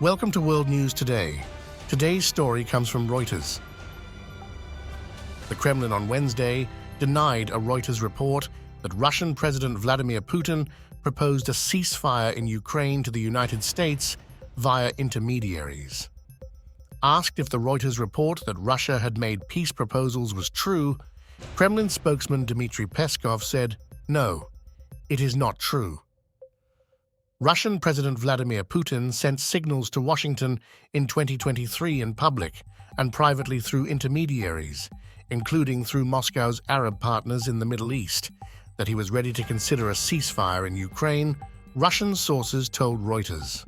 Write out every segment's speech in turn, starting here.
Welcome to World News Today. Today's story comes from Reuters. The Kremlin on Wednesday denied a Reuters report that Russian President Vladimir Putin proposed a ceasefire in Ukraine to the United States via intermediaries. Asked if the Reuters report that Russia had made peace proposals was true, Kremlin spokesman Dmitry Peskov said, "No, it is not true." Russian President Vladimir Putin sent signals to Washington in 2023 in public and privately through intermediaries, including through Moscow's Arab partners in the Middle East, that he was ready to consider a ceasefire in Ukraine, Russian sources told Reuters.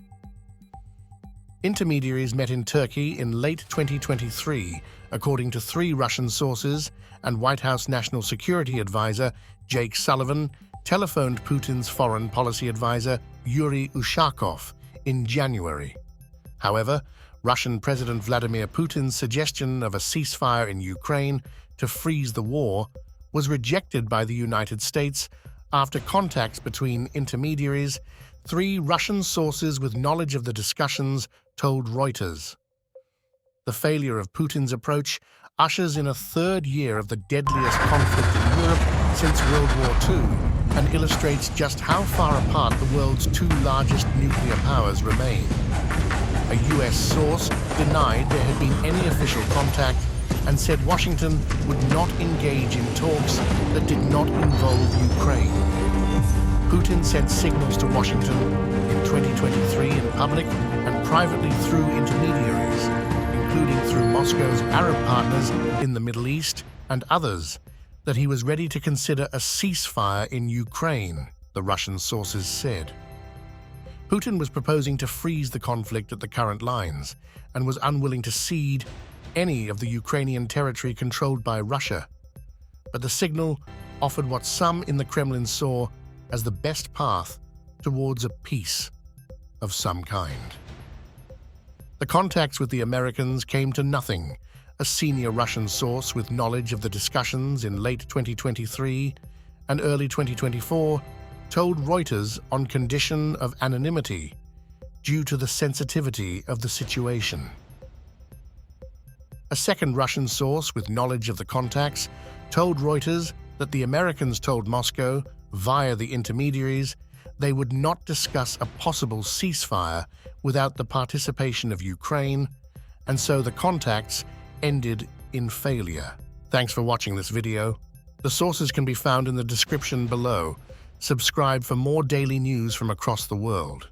Intermediaries met in Turkey in late 2023, according to three Russian sources, and White House National Security Advisor Jake Sullivan telephoned Putin's foreign policy advisor Yuri Ushakov in January. However, Russian President Vladimir Putin's suggestion of a ceasefire in Ukraine to freeze the war was rejected by the United States after contacts between intermediaries, three Russian sources with knowledge of the discussions told Reuters. The failure of Putin's approach ushers in a third year of the deadliest conflict in Europe since World War II and illustrates just how far apart the world's two largest nuclear powers remain. A U.S. source denied there had been any official contact and said Washington would not engage in talks that did not involve Ukraine. Putin sent signals to Washington in 2023 in public and privately through intermediaries, including through Moscow's Arab partners in the Middle East and others, that he was ready to consider a ceasefire in Ukraine, the Russian sources said. Putin was proposing to freeze the conflict at the current lines and was unwilling to cede any of the Ukrainian territory controlled by Russia. But the signal offered what some in the Kremlin saw as the best path towards a peace of some kind. The contacts with the Americans came to nothing. A senior Russian source with knowledge of the discussions in late 2023 and early 2024 told Reuters on condition of anonymity due to the sensitivity of the situation. A second Russian source with knowledge of the contacts told Reuters that the Americans told Moscow, via the intermediaries, they would not discuss a possible ceasefire without the participation of Ukraine, and so the contacts ended in failure. Thanks for watching this video. The sources can be found in the description below. Subscribe for more daily news from across the world.